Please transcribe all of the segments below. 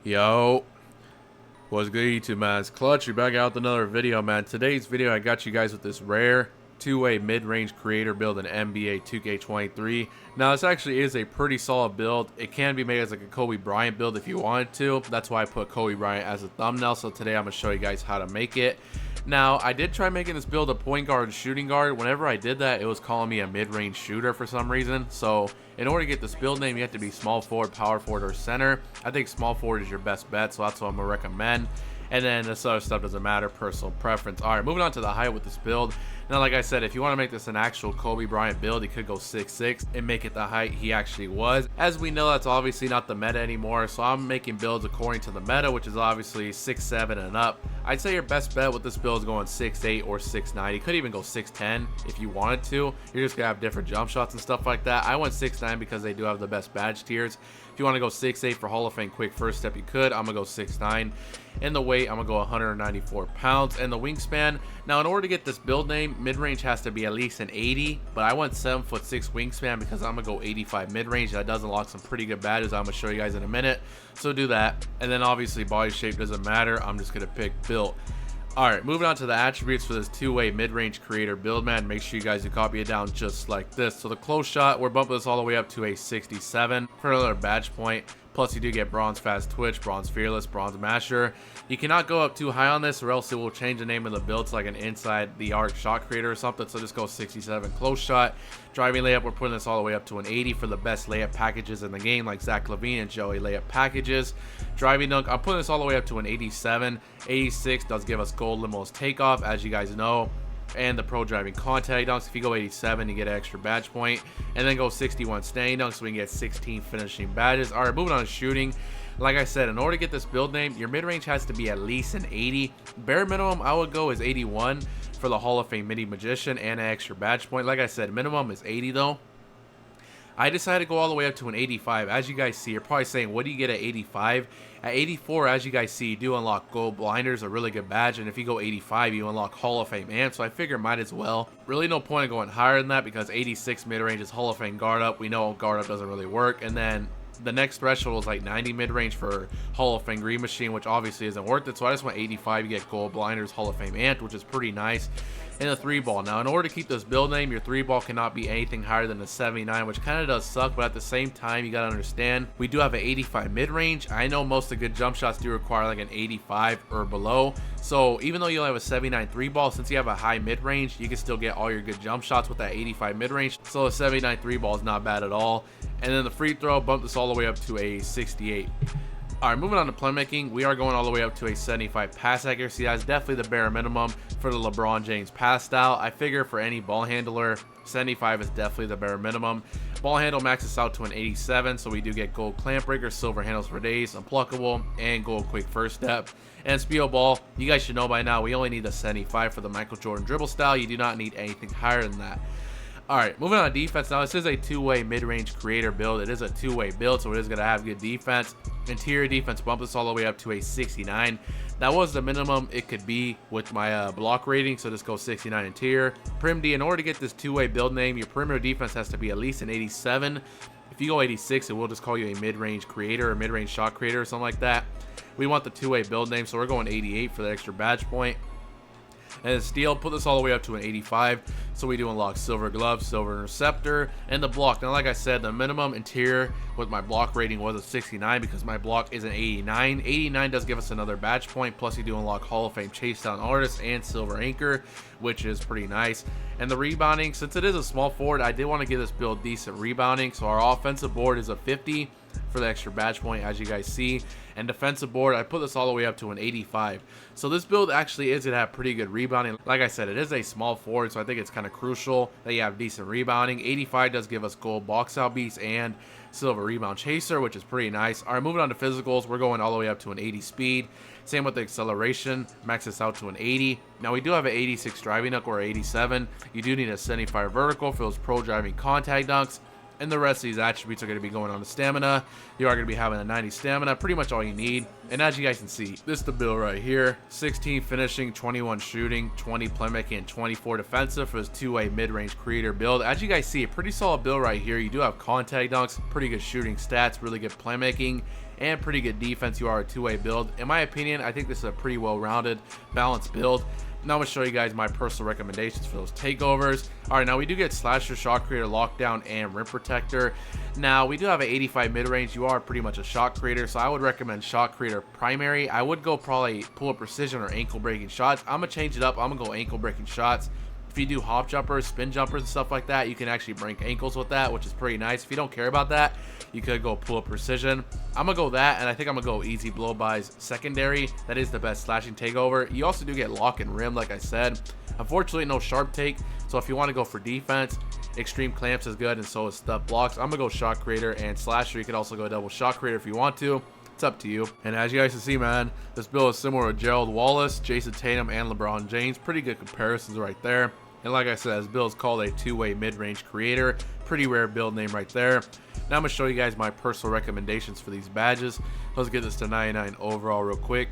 Yo, what's good YouTube, man? It's Clutch. You're back out with another video, man. Today's video, I got you guys with this rare two-way mid-range creator build in NBA 2K23. Now, this actually is a pretty solid build. It can be made as like a Kobe Bryant build if you wanted to. That's why I put Kobe Bryant as a thumbnail. So today I'm going to show you guys how to make it. Now, I did try making this build a point guard and shooting guard. Whenever I did that, it was calling me a mid-range shooter for some reason. So in order to get this build name, you have to be small forward, power forward, or center. I think small forward is your best bet, so that's what I'm going to recommend. And then this other stuff doesn't matter, personal preference. All right, moving on to the height with this build. Now, like I said, if you want to make this an actual Kobe Bryant build, you could go 6'6" and make it the height he actually was. As we know, that's obviously not the meta anymore, so I'm making builds according to the meta, which is obviously 6'7" and up. I'd say your best bet with this build is going 6'8" or 6'9". You could even go 6'10" if you wanted to. You're just going to have different jump shots and stuff like that. I went 6'9" because they do have the best badge tiers. If you want to go 6'8" for Hall of Fame quick first step, you could. I'm going to go 6'9". And the weight, I'm going to go 194 pounds. And the wingspan, now in order to get this build name, mid-range has to be at least an 80. But I went 7'6" wingspan because I'm going to go 85 mid-range. That does unlock some pretty good badges I'm going to show you guys in a minute. So do that. And then obviously body shape doesn't matter. I'm just going to pick build. Alright, moving on to the attributes for this two-way mid-range creator build, man. Make sure you guys copy it down just like this. So the close shot, we're bumping this all the way up to a 67 for another badge point. Plus, you do get bronze fast twitch, bronze fearless, bronze masher. You cannot go up too high on this or else it will change the name of the build to like an inside the arc shot creator or something. So just go 67 close shot. Driving layup, we're putting this all the way up to an 80 for the best layup packages in the game, like Zach LaVine and Joey layup packages. Driving dunk, I'm putting this all the way up to an 87. 86 does give us gold limos takeoff, as you guys know. And the pro driving contact dunks, if you go 87, you get an extra badge point. And then go 61 standing dunks, so we can get 16 finishing badges. All right, moving on to shooting. Like I said, in order to get this build name, your mid-range has to be at least an 80. Bare minimum I would go is 81 for the Hall of Fame mini magician and an extra badge point. Like I said, minimum is 80 though. I decided to go all the way up to an 85. As you guys see, you're probably saying, what do you get at 85? At 84, as you guys see, you do unlock gold blinders, a really good badge. And if you go 85, you unlock Hall of Fame amp. So I figure might as well. Really no point in going higher than that because 86 mid-range is Hall of Fame guard up. We know guard up doesn't really work. And then the next threshold is like 90 mid-range for Hall of Fame green machine, which obviously isn't worth it. So I just went 85. You get gold blinders, Hall of Fame ant, which is pretty nice. And a 3-ball. Now, in order to keep this build name, your 3-ball cannot be anything higher than a 79, which kind of does suck, but at the same time, you got to understand, we do have an 85 mid-range. I know most of the good jump shots do require like an 85 or below. So even though you only have a 79 3-ball, since you have a high mid-range, you can still get all your good jump shots with that 85 mid-range. So a 79 3-ball is not bad at all. And then the free throw, bump this all the way up to a 68. Alright, moving on to playmaking, we are going all the way up to a 75 pass accuracy. That's definitely the bare minimum for the LeBron James pass style. I figure for any ball handler, 75 is definitely the bare minimum. Ball handle maxes out to an 87, so we do get gold clamp breaker, silver handles for days, unpluckable, and gold quick first step. And speedo ball, you guys should know by now, we only need a 75 for the Michael Jordan dribble style. You do not need anything higher than that. Alright, moving on to defense. Now, this is a two-way mid-range creator build. It is a two-way build, so it is going to have good defense. Interior defense, bump this all the way up to a 69. That was the minimum it could be with my block rating, so just go 69 interior. Prim D, in order to get this two-way build name, your perimeter defense has to be at least an 87. If you go 86, it will just call you a mid-range creator or mid-range shot creator or something like that. We want the two-way build name, so we're going 88 for the extra badge point. And steel, put this all the way up to an 85. So we do unlock silver glove, silver interceptor, and the block. Now, like I said, the minimum interior with my block rating was a 69 because my block is an 89. 89 does give us another badge point. Plus, you do unlock Hall of Fame chase down artist and silver anchor, which is pretty nice. And the rebounding, since it is a small forward, I did want to give this build decent rebounding. So our offensive board is a 50 for the extra badge point, as you guys see. And defensive board, I put this all the way up to an 85. So this build actually is going to have pretty good rebounding. Like I said, it is a small forward, so I think it's kind of crucial that you have decent rebounding. 85 does give us gold box out beats and silver rebound chaser, which is pretty nice. All right, moving on to physicals, we're going all the way up to an 80 speed. Same with the acceleration, max this out to an 80. Now we do have an 86 driving dunk or 87. You do need a 75 vertical for those pro driving contact dunks. And the rest of these attributes are going to be going on to stamina. You are going to be having a 90 stamina, pretty much all you need. And as you guys can see, this is the build right here. 16 finishing, 21 shooting, 20 playmaking, and 24 defensive for this two-way mid-range creator build. As you guys see, a pretty solid build right here. You do have contact dunks, pretty good shooting stats, really good playmaking, and pretty good defense, you are a two-way build. In my opinion, I think this is a pretty well-rounded, balanced build. Now I'm going to show you guys my personal recommendations for those takeovers. Alright, now we do get Slasher, Shock Creator, Lockdown, and Rim Protector. Now we do have an 85 mid-range. You are pretty much a Shock Creator, so I would recommend Shock Creator primary. I would go probably pull up precision or ankle breaking shots. I'm going to change it up. I'm going to go ankle breaking shots. If you do hop jumpers, spin jumpers, and stuff like that, you can actually break ankles with that, which is pretty nice. If you don't care about that, you could go pull up precision. I'm going to go that, and I think I'm going to go easy blow-bys secondary. That is the best slashing takeover. You also do get lock and rim, like I said. Unfortunately, no sharp take, so if you want to go for defense, extreme clamps is good, and so is stuff blocks. I'm going to go Shock Creator and Slasher. You can also go double Shock Creator if you want to. It's up to you. And as you guys can see, man, this build is similar to Gerald Wallace, Jason Tatum, and LeBron James. Pretty good comparisons right there. And like I said, this build is called a two-way mid-range creator. Pretty rare build name right there. Now I'm going to show you guys my personal recommendations for these badges. Let's get this to 99 overall real quick.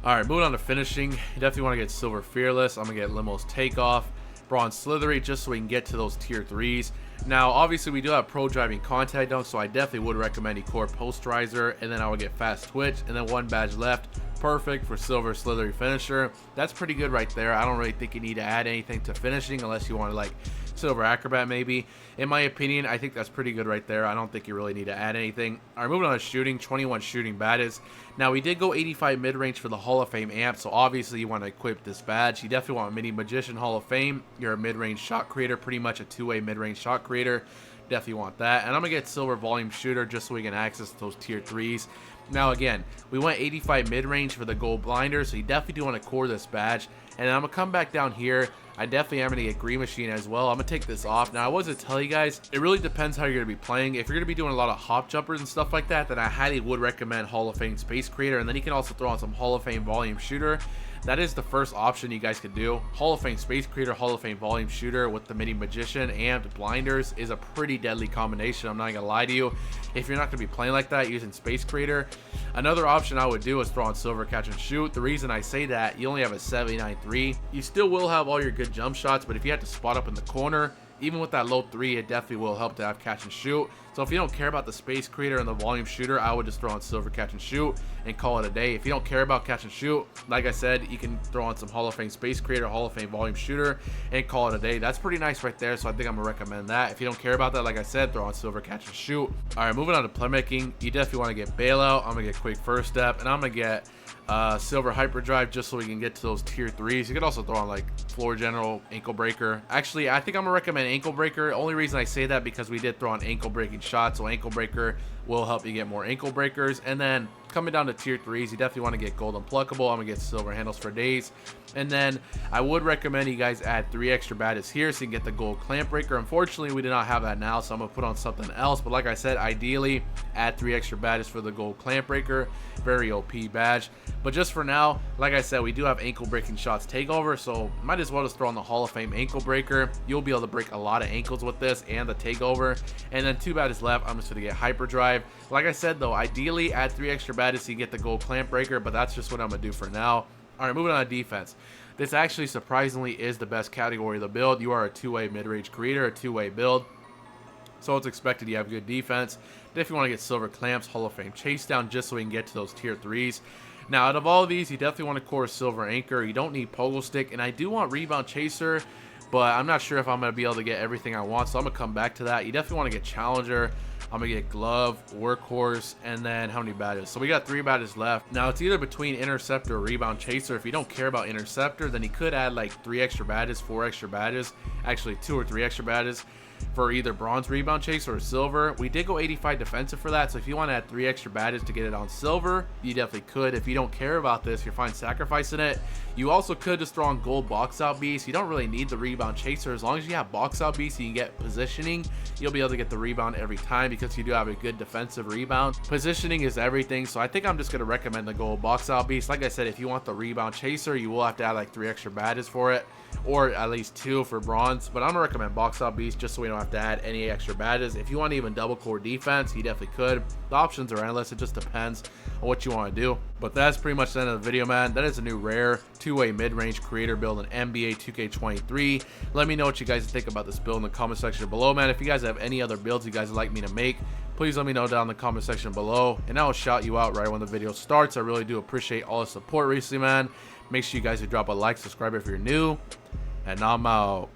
Alright, moving on to finishing. You definitely want to get Silver Fearless. I'm going to get Limo's Takeoff, Bronze Slithery, just so we can get to those tier 3s. Now, obviously, we do have Pro Driving Contact Dunk, so I definitely would recommend Ecor Posterizer, and then I would get Fast Twitch, and then one badge left. Perfect for Silver Slithery Finisher. That's pretty good right there. I don't really think you need to add anything to finishing unless you want to like Silver Acrobat maybe. In my opinion, I think that's pretty good right there. I don't think you really need to add anything. Alright, moving on to shooting. 21 shooting badges. Now, we did go 85 mid-range for the Hall of Fame amp, so obviously you want to equip this badge. You definitely want Mini Magician Hall of Fame. You're a mid-range shot creator, pretty much a two-way mid-range shot creator. Definitely want that. And I'm going to get Silver Volume Shooter just so we can access those tier 3s. Now again, we went 85 mid-range for the gold blinder, so you definitely do want to core this badge. And then I'm going to come back down here. I definitely am going to get Green Machine as well. I'm going to take this off. Now I was to tell you guys, it really depends how you're going to be playing. If you're going to be doing a lot of hop jumpers and stuff like that, then I highly would recommend Hall of Fame Space Creator. And then you can also throw on some Hall of Fame Volume Shooter. That is the first option you guys could do. Hall of Fame Space Creator, Hall of Fame Volume Shooter with the Mini Magician and Blinders is a pretty deadly combination. I'm not gonna lie to you. If you're not gonna be playing like that using Space Creator, another option I would do is throw on Silver Catch and Shoot. The reason I say that, you only have a 79.3. You still will have all your good jump shots, but if you have to spot up in the corner, even with that low 3, it definitely will help to have Catch and Shoot. So if you don't care about the Space Creator and the Volume Shooter, I would just throw on Silver Catch and Shoot and call it a day. If you don't care about Catch and Shoot, like I said, you can throw on some Hall of Fame Space Creator, Hall of Fame Volume Shooter, and call it a day. That's pretty nice right there, so I think I'm going to recommend that. If you don't care about that, like I said, throw on Silver Catch and Shoot. Alright, moving on to playmaking. You definitely want to get Bailout. I'm going to get Quick First Step, and I'm going to get Silver Hyperdrive just so we can get to those tier 3s. You could also throw on like Floor General, Ankle Breaker. Actually, I think I'm gonna recommend Ankle Breaker. Only reason I say that because we did throw on ankle breaking shots, so Ankle Breaker will help you get more ankle breakers. And then coming down to tier 3s, you definitely want to get Gold Unpluckable. I'm gonna get Silver Handles for days. And then I would recommend you guys add 3 extra badges here so you can get the Gold Clamp Breaker. Unfortunately, we do not have that now, so I'm gonna put on something else. But like I said, ideally add 3 extra badges for the Gold Clamp Breaker. Very OP badge. But just for now, like I said, we do have ankle breaking shots takeover, so might as well just throw on the Hall of Fame Ankle Breaker. You'll be able to break a lot of ankles with this and the takeover. And then 2 badges left. I'm just gonna get Hyperdrive. Like I said though, ideally add 3 extra badges so you get the Gold Clamp Breaker, but that's just what I'm gonna do for now. Alright, moving on to defense. This actually surprisingly is the best category of the build. You are a two-way mid-range creator, a two-way build. So it's expected you have good defense. If you want to get Silver Clamps, Hall of Fame Chase Down, just so we can get to those tier 3s. Now, out of all of these, you definitely want to core Silver Anchor. You don't need Pogo Stick, and I do want Rebound Chaser, but I'm not sure if I'm going to be able to get everything I want, so I'm going to come back to that. You definitely want to get Challenger. I'm going to get Glove, Workhorse, and then how many badges? So we got 3 badges left. Now, it's either between Interceptor or Rebound Chaser. If you don't care about Interceptor, then you could add like 3 extra badges, 4 extra badges, actually 2 or 3 extra badges for either Bronze Rebound Chaser or Silver. We did go 85 defensive for that, so if you want to add 3 extra badges to get it on Silver, you definitely could. If you don't care about this, you're fine sacrificing it. You also could just throw on Gold Box Out Beast. You don't really need the Rebound Chaser. As long as you have Box Out Beast, you can get positioning. You'll be able to get the rebound every time because you do have a good defensive rebound. Positioning is everything, so I think I'm just going to recommend the Gold Box Out Beast. Like I said, if you want the Rebound Chaser, you will have to add like 3 extra badges for it, or at least 2 for Bronze. But I'm going to recommend Box Out Beast just so we don't have to add any extra badges. If you want even double core defense, you definitely could. The options are endless. It just depends on what you want to do. But that's pretty much the end of the video, man. That is a new rare two-way mid-range creator build in NBA 2K23. Let me know what you guys think about this build in the comment section below, man. If you guys have any other builds you guys would like me to make, please let me know down in the comment section below, and I'll shout you out right when the video starts. I really do appreciate all the support recently, man. Make sure you guys drop a like, subscribe if you're new, and I'm out.